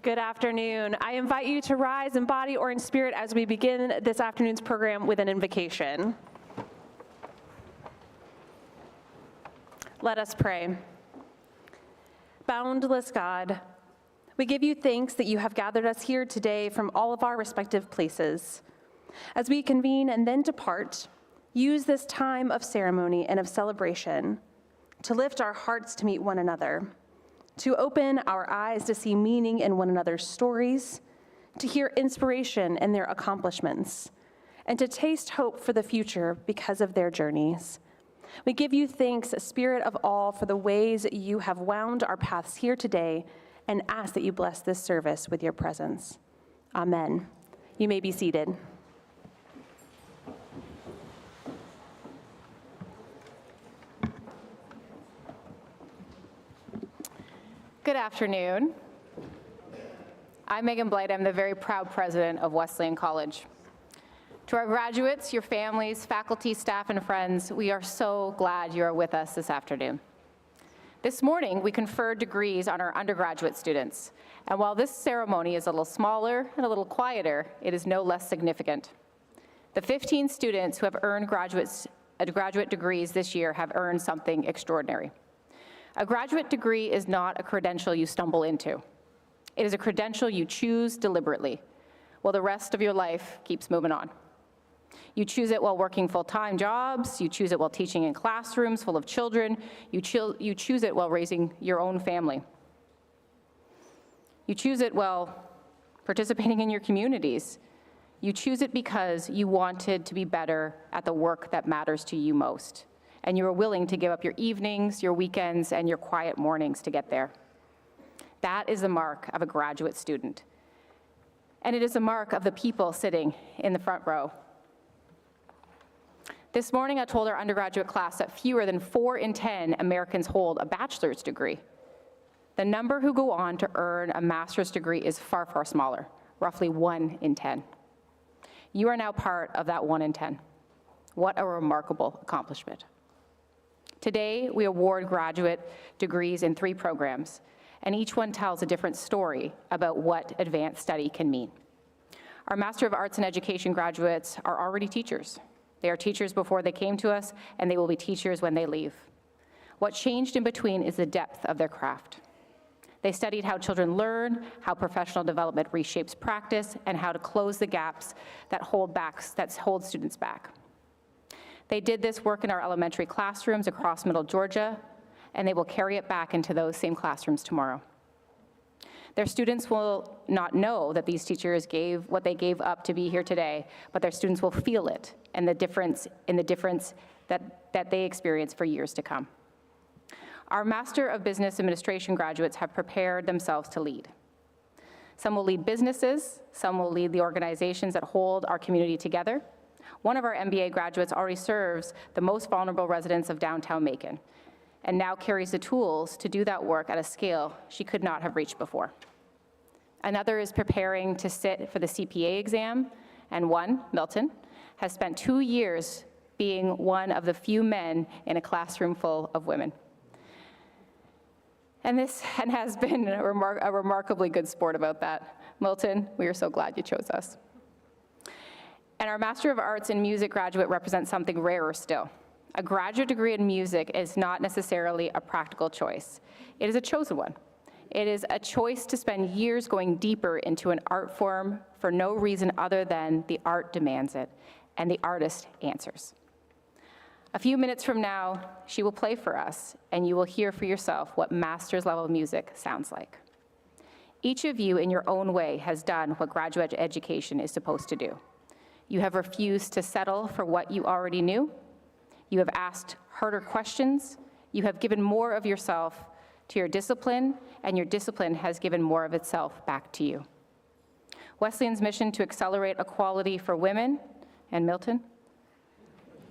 Good afternoon. I invite you to rise in body or in spirit as we begin this afternoon's program with an invocation. Let us pray. Boundless God, we give you thanks that you have gathered us here today from all of our respective places. As we convene and then depart, use this time of ceremony and of celebration to lift our hearts to meet one another, to open our eyes to see meaning in one another's stories, to hear inspiration in their accomplishments, and to taste hope for the future because of their journeys. We give you thanks, Spirit of all, for the ways you have wound our paths here today, and ask that you bless this service with your presence. Amen. You may be seated. Good afternoon. I'm Megan Blight. I'm the very proud president of Wesleyan College. To our graduates, your families, faculty, staff, and friends, we are so glad you are with us this afternoon. This morning, we conferred degrees on our undergraduate students, and while this ceremony is a little smaller and a little quieter, it is no less significant. The 15 students who have earned graduate degrees this year have earned something extraordinary. A graduate degree is not a credential you stumble into. It is a credential you choose deliberately, while the rest of your life keeps moving on. You choose it while working full-time jobs, you choose it while teaching in classrooms full of children, you choose it while raising your own family. You choose it while participating in your communities. You choose it because you wanted to be better at the work that matters to you most, and you are willing to give up your evenings, your weekends, and your quiet mornings to get there. That is the mark of a graduate student. And it is a mark of the people sitting in the front row. This morning, I told our undergraduate class that fewer than 4 in 10 Americans hold a bachelor's degree. The number who go on to earn a master's degree is far, far smaller, roughly 1 in 10. You are now part of that 1 in 10. What a remarkable accomplishment. Today, we award graduate degrees in 3 programs, and each one tells a different story about what advanced study can mean. Our Master of Arts in Education graduates are already teachers. They are teachers before they came to us, and they will be teachers when they leave. What changed in between is the depth of their craft. They studied how children learn, how professional development reshapes practice, and how to close the gaps that hold students back. They did this work in our elementary classrooms across Middle Georgia, and they will carry it back into those same classrooms tomorrow. Their students will not know that these teachers gave what they gave up to be here today, but their students will feel it and the difference that they experience for years to come. Our Master of Business Administration graduates have prepared themselves to lead. Some will lead businesses, some will lead the organizations that hold our community together. One of our MBA graduates already serves the most vulnerable residents of downtown Macon, and now carries the tools to do that work at a scale she could not have reached before. Another is preparing to sit for the CPA exam, and one, Milton, has spent 2 years being one of the few men in a classroom full of women. And has been a remarkably good sport about that. Milton, we are so glad you chose us. And our Master of Arts in Music graduate represents something rarer still. A graduate degree in music is not necessarily a practical choice. It is a chosen one. It is a choice to spend years going deeper into an art form for no reason other than the art demands it, and the artist answers. A few minutes from now, she will play for us, and you will hear for yourself what master's level music sounds like. Each of you, in your own way, has done what graduate education is supposed to do. You have refused to settle for what you already knew. You have asked harder questions. You have given more of yourself to your discipline, and your discipline has given more of itself back to you. Wesleyan's mission to accelerate equality for women, and Milton,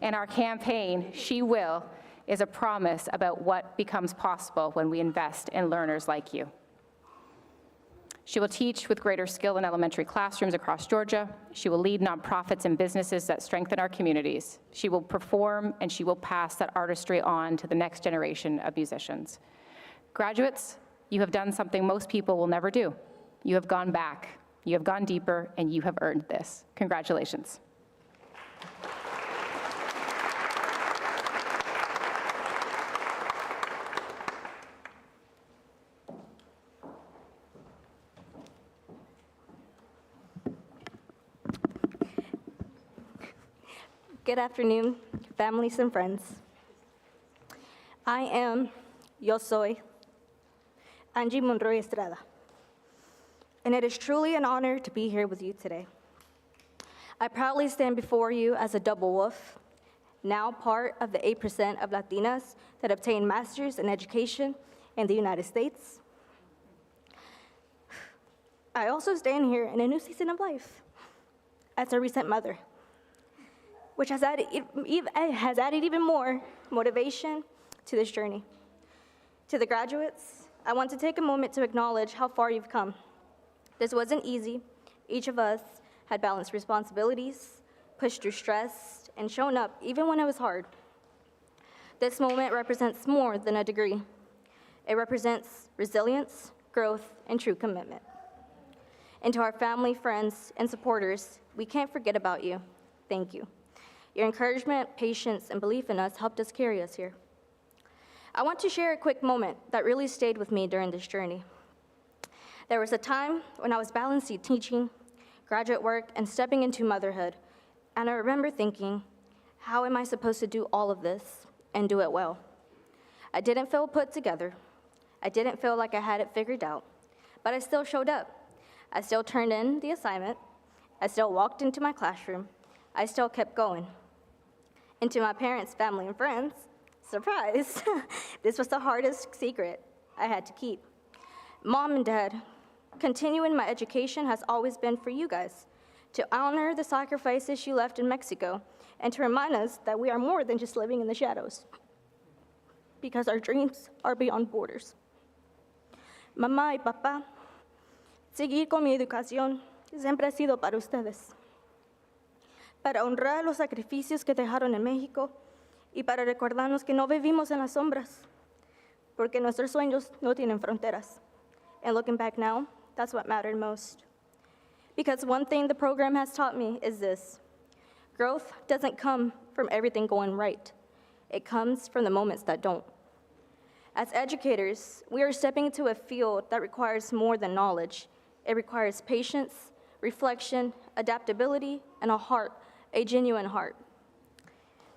and our campaign, She Will, is a promise about what becomes possible when we invest in learners like you. She will teach with greater skill in elementary classrooms across Georgia. She will lead nonprofits and businesses that strengthen our communities. She will perform, and she will pass that artistry on to the next generation of musicians. Graduates, you have done something most people will never do. You have gone back, you have gone deeper, and you have earned this. Congratulations. Good afternoon, families and friends. Yo soy Angie Monroy Estrada, and it is truly an honor to be here with you today. I proudly stand before you as a double wolf, now part of the 8% of Latinas that obtain masters in education in the United States. I also stand here in a new season of life as a recent mother, which has added even more motivation to this journey. To the graduates, I want to take a moment to acknowledge how far you've come. This wasn't easy. Each of us had balanced responsibilities, pushed through stress, and shown up even when it was hard. This moment represents more than a degree. It represents resilience, growth, and true commitment. And to our family, friends, and supporters, we can't forget about you. Thank you. Your encouragement, patience, and belief in us helped us carry us here. I want to share a quick moment that really stayed with me during this journey. There was a time when I was balancing teaching, graduate work, and stepping into motherhood, and I remember thinking, how am I supposed to do all of this and do it well? I didn't feel put together. I didn't feel like I had it figured out, but I still showed up. I still turned in the assignment. I still walked into my classroom. I still kept going. And to my parents, family, and friends, surprise, this was the hardest secret I had to keep. Mom and Dad, continuing my education has always been for you guys, to honor the sacrifices you left in Mexico, and to remind us that we are more than just living in the shadows, because our dreams are beyond borders. Mamá y papá, seguir con mi educación siempre ha sido para ustedes, para honrar los sacrificios que dejaron en México y para recordarnos que no vivimos en las sombras, porque nuestros sueños no tienen fronteras. And looking back now, that's what mattered most. Because one thing the program has taught me is this: growth doesn't come from everything going right. It comes from the moments that don't. As educators, we are stepping into a field that requires more than knowledge. It requires patience, reflection, adaptability, and a genuine heart.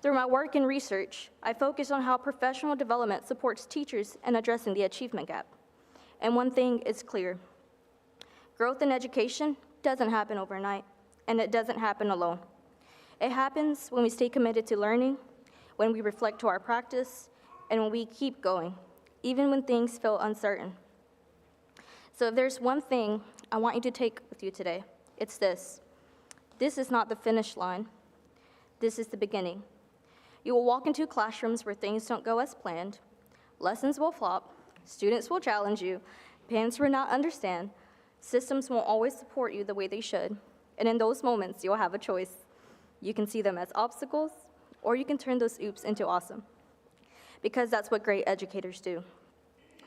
Through my work in research, I focus on how professional development supports teachers in addressing the achievement gap. And one thing is clear: growth in education doesn't happen overnight, and it doesn't happen alone. It happens when we stay committed to learning, when we reflect to our practice, and when we keep going, even when things feel uncertain. So if there's one thing I want you to take with you today, it's this: this is not the finish line. This is the beginning. You will walk into classrooms where things don't go as planned. Lessons will flop. Students will challenge you. Parents will not understand. Systems won't always support you the way they should. And in those moments, you'll have a choice. You can see them as obstacles, or you can turn those oops into awesome. Because that's what great educators do.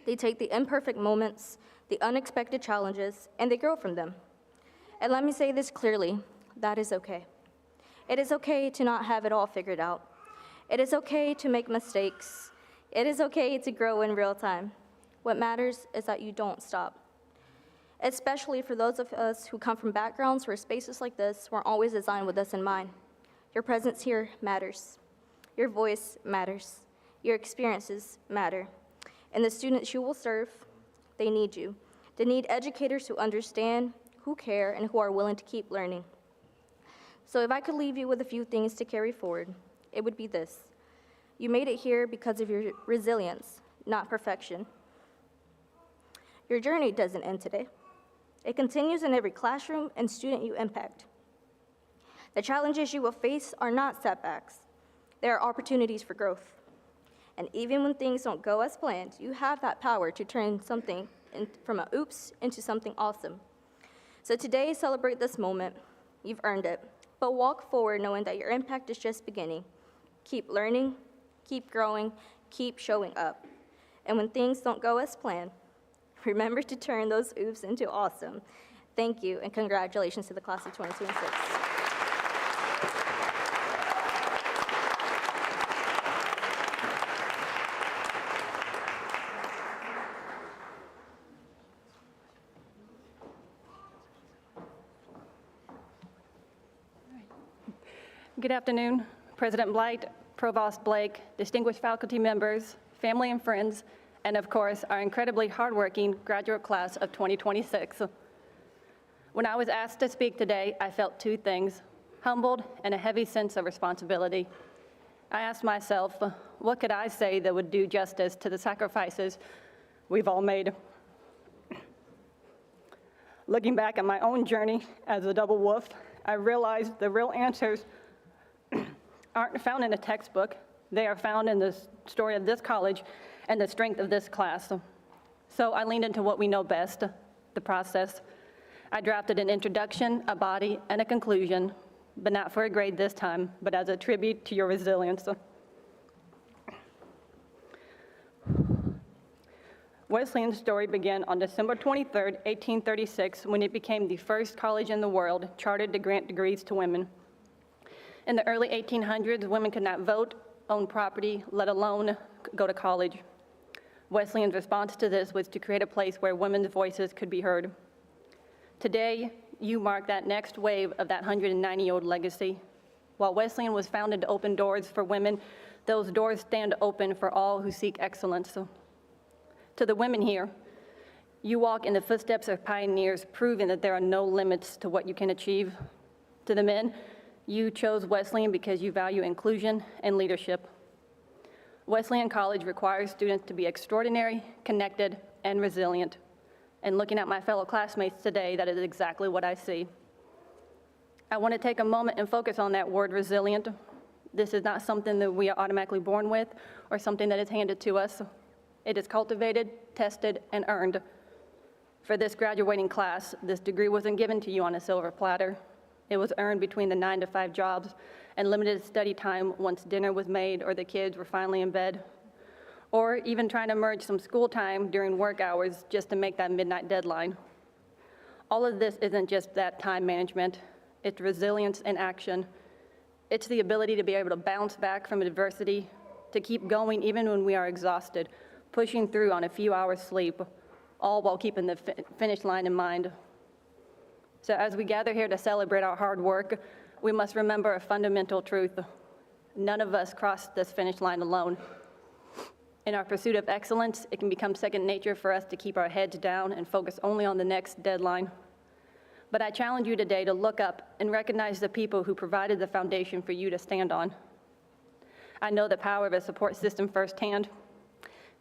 They take the imperfect moments, the unexpected challenges, and they grow from them. And let me say this clearly: that is okay. It is okay to not have it all figured out. It is okay to make mistakes. It is okay to grow in real time. What matters is that you don't stop. Especially for those of us who come from backgrounds where spaces like this weren't always designed with us in mind. Your presence here matters. Your voice matters. Your experiences matter. And the students you will serve, they need you. They need educators who understand, who care, and who are willing to keep learning. So if I could leave you with a few things to carry forward, it would be this: you made it here because of your resilience, not perfection. Your journey doesn't end today. It continues in every classroom and student you impact. The challenges you will face are not setbacks. They are opportunities for growth. And even when things don't go as planned, you have that power to turn something from an oops into something awesome. So today, celebrate this moment. You've earned it. But walk forward knowing that your impact is just beginning. Keep learning, keep growing, keep showing up. And when things don't go as planned, Remember to turn those oops into awesome. Thank you, and congratulations to the class of 2026. Good afternoon, President Blight, Provost Blake, distinguished faculty members, family and friends, and of course, our incredibly hardworking graduate class of 2026. When I was asked to speak today, I felt two things: humbled and a heavy sense of responsibility. I asked myself, what could I say that would do justice to the sacrifices we've all made? Looking back at my own journey as a double wolf, I realized the real answers aren't found in a textbook. They are found in the story of this college and the strength of this class. So I leaned into what we know best, the process. I drafted an introduction, a body, and a conclusion, but not for a grade this time, but as a tribute to your resilience. Wesleyan's story began on December 23rd, 1836, when it became the first college in the world chartered to grant degrees to women. In the early 1800s, women could not vote, own property, let alone go to college. Wesleyan's response to this was to create a place where women's voices could be heard. Today, you mark that next wave of that 190-year-old legacy. While Wesleyan was founded to open doors for women, those doors stand open for all who seek excellence. To the women here, you walk in the footsteps of pioneers, proving that there are no limits to what you can achieve. To the men, you chose Wesleyan because you value inclusion and leadership. Wesleyan College requires students to be extraordinary, connected, and resilient. And looking at my fellow classmates today, that is exactly what I see. I want to take a moment and focus on that word resilient. This is not something that we are automatically born with or something that is handed to us. It is cultivated, tested, and earned. For this graduating class, this degree wasn't given to you on a silver platter. It was earned between the 9 to 5 jobs and limited study time once dinner was made or the kids were finally in bed, or even trying to merge some school time during work hours just to make that midnight deadline. All of this isn't just that time management, it's resilience in action. It's the ability to be able to bounce back from adversity, to keep going even when we are exhausted, pushing through on a few hours sleep, all while keeping the finish line in mind. So as we gather here to celebrate our hard work, we must remember a fundamental truth. None of us crossed this finish line alone. In our pursuit of excellence, it can become second nature for us to keep our heads down and focus only on the next deadline. But I challenge you today to look up and recognize the people who provided the foundation for you to stand on. I know the power of a support system firsthand.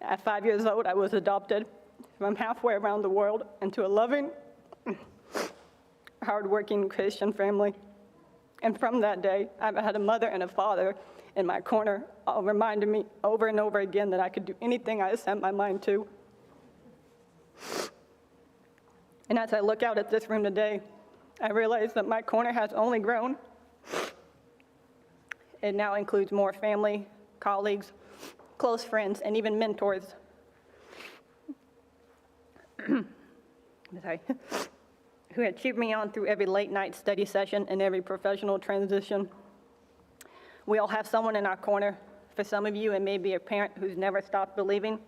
At 5 years old, I was adopted from halfway around the world into a loving, hardworking Christian family. And from that day, I've had a mother and a father in my corner, all reminding me over and over again that I could do anything I set my mind to. And as I look out at this room today, I realize that my corner has only grown. It now includes more family, colleagues, close friends, and even mentors. Sorry. Who had cheered me on through every late night study session and every professional transition. We all have someone in our corner. For some of you, it may be a parent who's never stopped believing.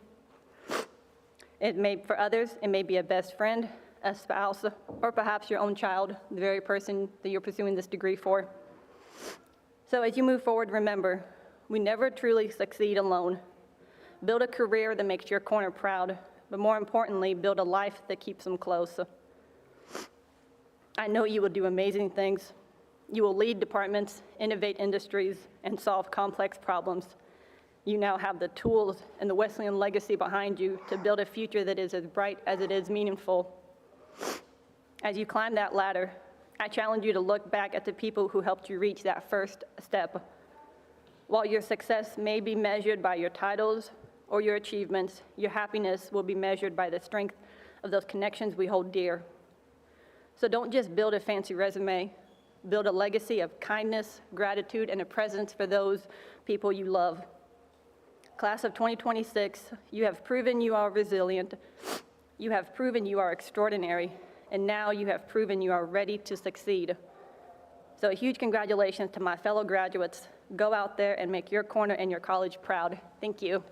For others, it may be a best friend, a spouse, or perhaps your own child, the very person that you're pursuing this degree for. So as you move forward, remember, we never truly succeed alone. Build a career that makes your corner proud, but more importantly, build a life that keeps them close. I know you will do amazing things. You will lead departments, innovate industries, and solve complex problems. You now have the tools and the Wesleyan legacy behind you to build a future that is as bright as it is meaningful. As you climb that ladder, I challenge you to look back at the people who helped you reach that first step. While your success may be measured by your titles or your achievements, your happiness will be measured by the strength of those connections we hold dear. So don't just build a fancy resume, build a legacy of kindness, gratitude, and a presence for those people you love. Class of 2026, you have proven you are resilient. You have proven you are extraordinary, and now you have proven you are ready to succeed. So a huge congratulations to my fellow graduates. Go out there and make your corner and your college proud. Thank you.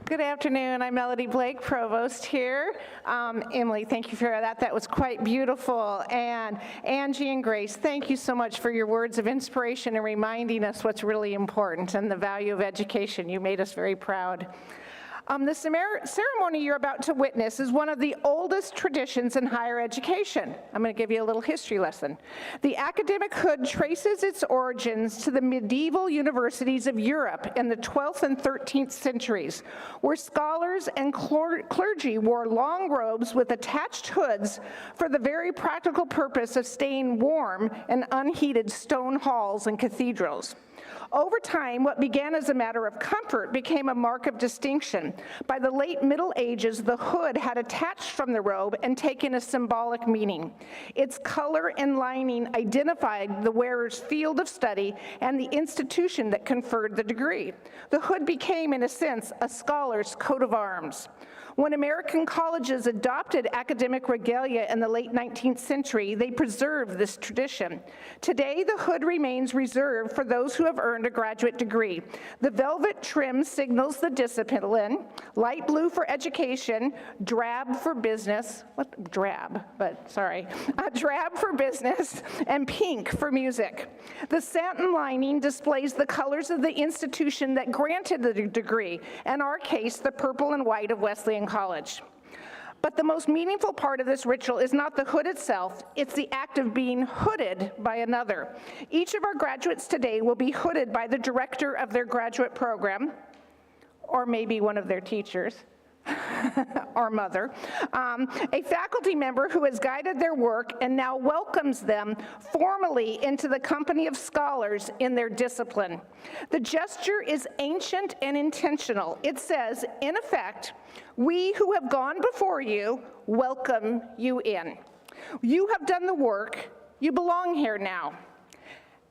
Good afternoon. I'm Melody Blake, Provost here. Emily, thank you for that. That was quite beautiful. And Angie and Grace, thank you so much for your words of inspiration and reminding us what's really important and the value of education. You made us very proud. The ceremony you're about to witness is one of the oldest traditions in higher education. I'm going to give you a little history lesson. The academic hood traces its origins to the medieval universities of Europe in the 12th and 13th centuries, where scholars and clergy wore long robes with attached hoods for the very practical purpose of staying warm in unheated stone halls and cathedrals. Over time, what began as a matter of comfort became a mark of distinction. By the late Middle Ages, the hood had attached from the robe and taken a symbolic meaning. Its color and lining identified the wearer's field of study and the institution that conferred the degree. The hood became, in a sense, a scholar's coat of arms. When American colleges adopted academic regalia in the late 19th century, they preserved this tradition. Today, the hood remains reserved for those who have earned a graduate degree. The velvet trim signals the discipline, light blue for education, drab for business, drab for business, and pink for music. The satin lining displays the colors of the institution that granted the degree, in our case, the purple and white of Wesleyan College. But the most meaningful part of this ritual is not the hood itself, it's the act of being hooded by another. Each of our graduates today will be hooded by the director of their graduate program, or maybe one of their teachers, or mother, a faculty member who has guided their work and now welcomes them formally into the company of scholars in their discipline. The gesture is ancient and intentional. It says, in effect, we who have gone before you welcome you in. You have done the work. You belong here now.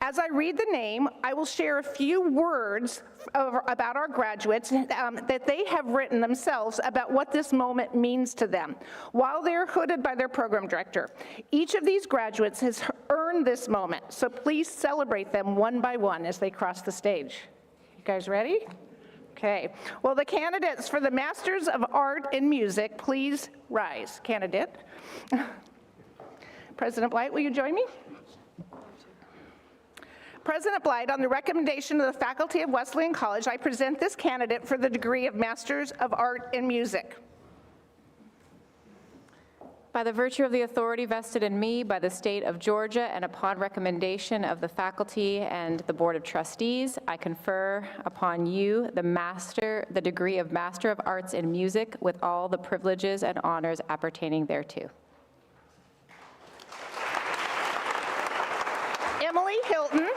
As I read the name, I will share a few words about our graduates that they have written themselves about what this moment means to them while they're hooded by their program director. Each of these graduates has earned this moment, so please celebrate them one by one as they cross the stage. You guys ready? Okay. Well, the candidates for the Masters of Art in Music, please rise. Candidate. President Blight, will you join me? President Blight, on the recommendation of the faculty of Wesleyan College, I present this candidate for the degree of Masters of Art in Music. By the virtue of the authority vested in me by the state of Georgia and upon recommendation of the faculty and the Board of Trustees, I confer upon you the degree of Master of Arts in Music with all the privileges and honors appertaining thereto. Emily Hilton.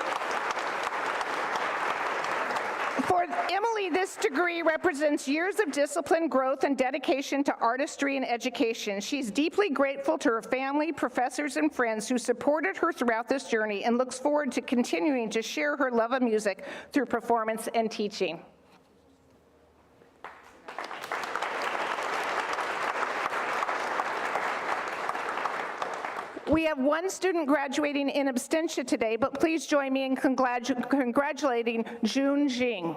For Emily, this degree represents years of discipline, growth, and dedication to artistry and education. She's deeply grateful to her family, professors, and friends who supported her throughout this journey and looks forward to continuing to share her love of music through performance and teaching. We have one student graduating in absentia today, but please join me in congratulating June Jing.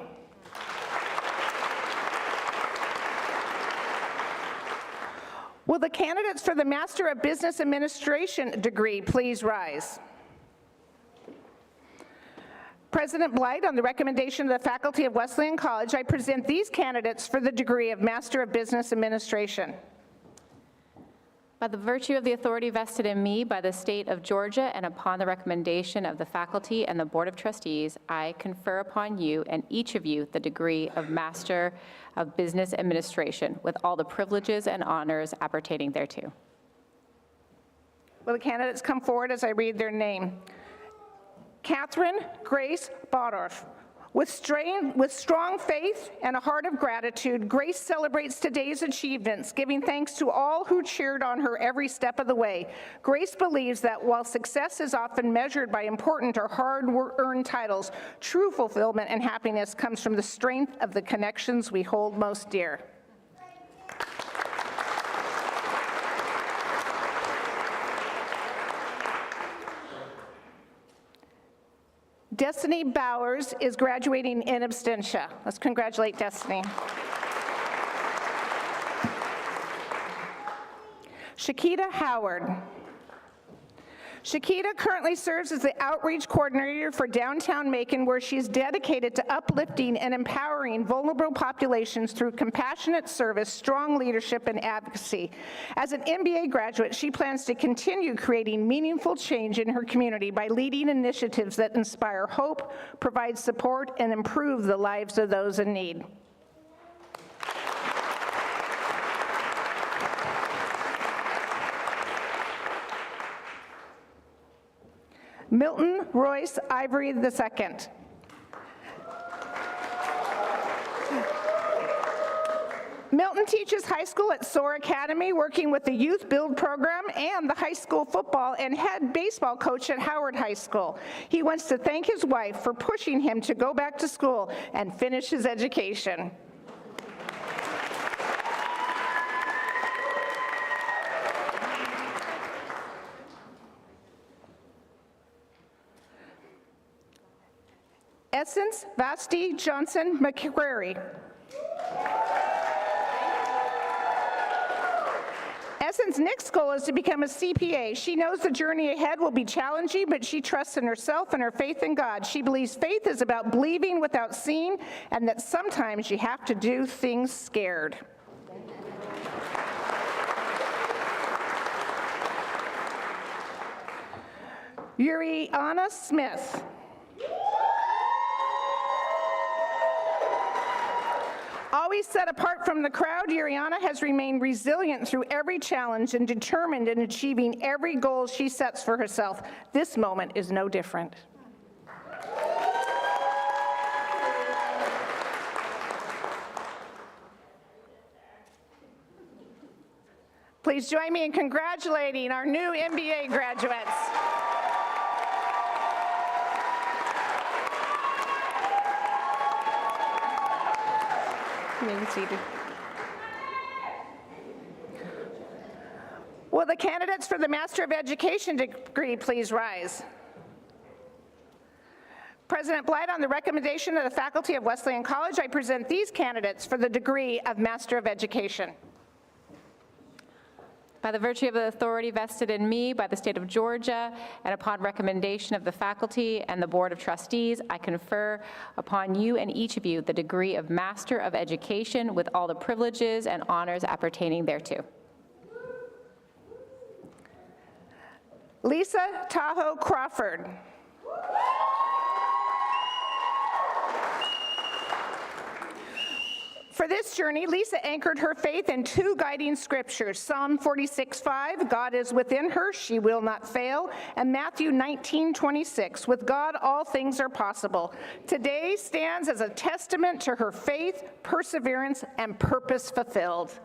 Will the candidates for the Master of Business Administration degree please rise? President Blight, on the recommendation of the faculty of Wesleyan College, I present these candidates for the degree of Master of Business Administration. By the virtue of the authority vested in me by the state of Georgia and upon the recommendation of the faculty and the Board of Trustees, I confer upon you and each of you the degree of Master of Business Administration with all the privileges and honors appertaining thereto. Will the candidates come forward as I read their name? Catherine Grace Bodorf. With strong faith and a heart of gratitude, Grace celebrates today's achievements, giving thanks to all who cheered on her every step of the way. Grace believes that while success is often measured by important or hard-earned titles, true fulfillment and happiness comes from the strength of the connections we hold most dear. Destiny Bowers is graduating in absentia. Let's congratulate Destiny. Shakita Howard. Shakita currently serves as the outreach coordinator for downtown Macon, where she's dedicated to uplifting and empowering vulnerable populations through compassionate service, strong leadership, and advocacy. As an MBA graduate, she plans to continue creating meaningful change in her community by leading initiatives that inspire hope, provide support, and improve the lives of those in need. Milton Royce Ivory II. Milton teaches high school at SOAR Academy, working with the Youth Build program and the high school football and head baseball coach at Howard High School. He wants to thank his wife for pushing him to go back to school and finish his education. Essence Vasti Johnson McCrary. Essence' next goal is to become a CPA. She knows the journey ahead will be challenging, but she trusts in herself and her faith in God. She believes faith is about believing without seeing, and that sometimes you have to do things scared. Yuriana Smith. Always set apart from the crowd, Yuriana has remained resilient through every challenge and determined in achieving every goal she sets for herself. This moment is no different. Please join me in congratulating our new MBA graduates. You may be seated. Will the candidates for the Master of Education degree please rise? President Blight, on the recommendation of the faculty of Wesleyan College, I present these candidates for the degree of Master of Education. By the virtue of the authority vested in me by the state of Georgia, and upon recommendation of the faculty and the Board of Trustees, I confer upon you and each of you the degree of Master of Education with all the privileges and honors appertaining thereto. Lisa Tahoe Crawford. For this journey, Lisa anchored her faith in two guiding scriptures, Psalm 46:5, God is within her, she will not fail, and Matthew 19:26, with God all things are possible. Today stands as a testament to her faith, perseverance, and purpose fulfilled.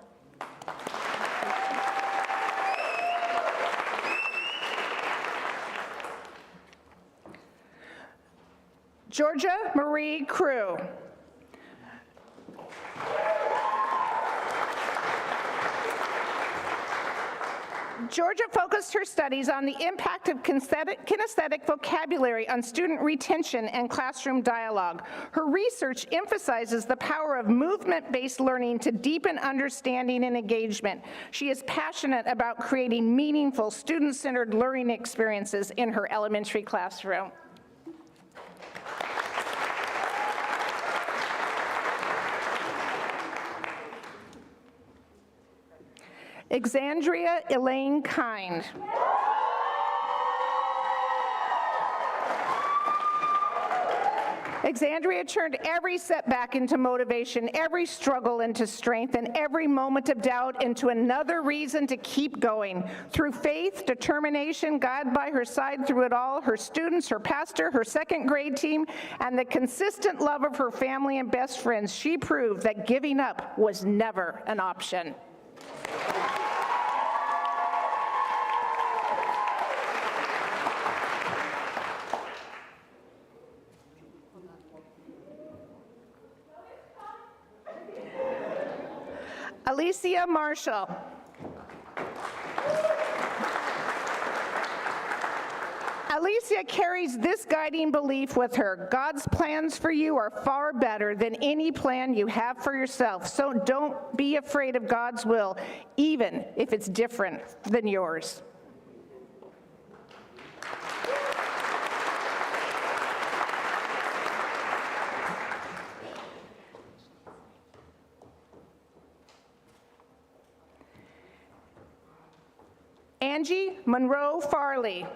Georgia Marie Crew. Georgia focused her studies on the impact of kinesthetic vocabulary on student retention and classroom dialogue. Her research emphasizes the power of movement-based learning to deepen understanding and engagement. She is passionate about creating meaningful, student-centered learning experiences in her elementary classroom. Exandria Elaine Kind. Exandria turned every setback into motivation, every struggle into strength, and every moment of doubt into another reason to keep going. Through faith, determination, God by her side through it all, her students, her pastor, her second grade team, and the consistent love of her family and best friends, she proved that giving up was never an option. Alicia Marshall. Alicia carries this guiding belief with her: God's plans for you are far better than any plan you have for yourself, so don't be afraid of God's will, even if it's different than yours. Angie Monroe Farley.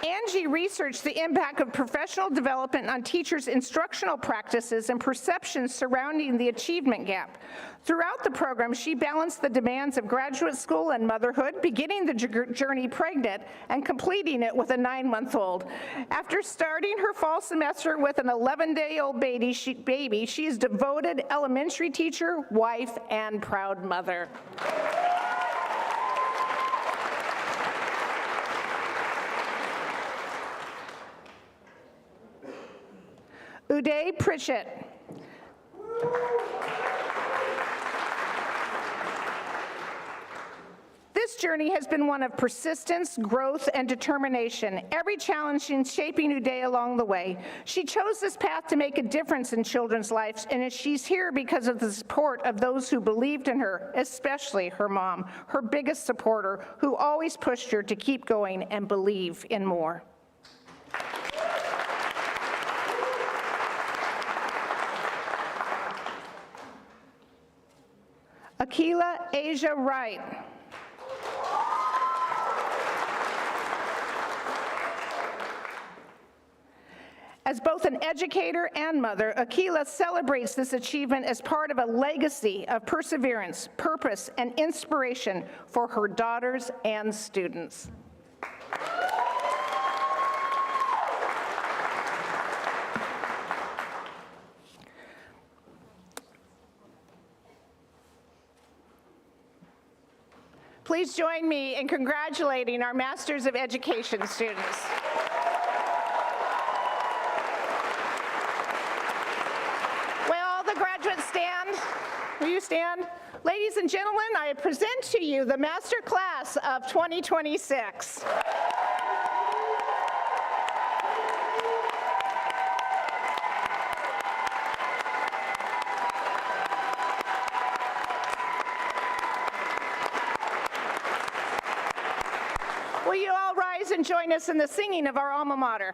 Angie researched the impact of professional development on teachers' instructional practices and perceptions surrounding the achievement gap. Throughout the program, she balanced the demands of graduate school and motherhood, beginning the journey pregnant and completing it with a 9-month-old. After starting her fall semester with an 11-day-old baby, she is a devoted elementary teacher, wife, and proud mother. Uday Pritchett. This journey has been one of persistence, growth, and determination, every challenge in shaping Uday along the way. She chose this path to make a difference in children's lives, and she's here because of the support of those who believed in her, especially her mom, her biggest supporter, who always pushed her to keep going and believe in more. Akila Asia Wright. As both an educator and mother, Akila celebrates this achievement as part of a legacy of perseverance, purpose, and inspiration for her daughters and students. Please join me in congratulating our Masters of Education students. Will all the graduates stand? Will you stand? Ladies and gentlemen, I present to you the Master Class of 2026. Will you all rise and join us in the singing of our alma mater?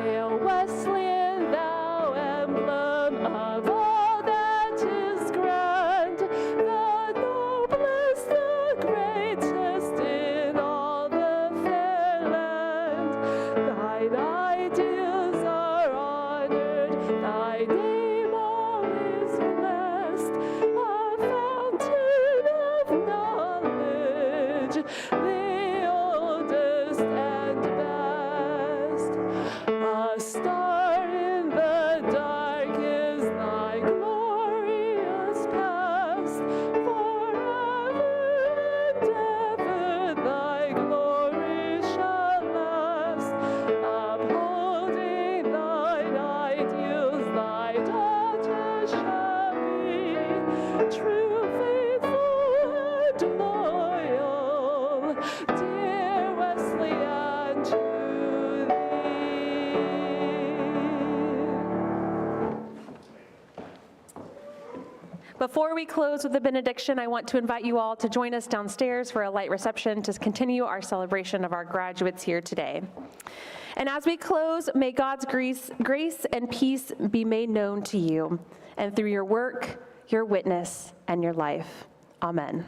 Hail Wesleyan, thou emblem of all that is grand, the noblest, the greatest in all the fair land. Thine ideals are honored, thy name always blessed, a fountain of knowledge, the oldest and best. A star in the dark is thy glorious past, forever and ever thy glory shall last. Upholding thine ideals, thy daughter shall be, true, faithful, and loyal, dear Wesleyan, to thee. Before we close with the benediction, I want to invite you all to join us downstairs for a light reception to continue our celebration of our graduates here today. And as we close, may God's grace and peace be made known to you, and through your work, your witness, and your life. Amen.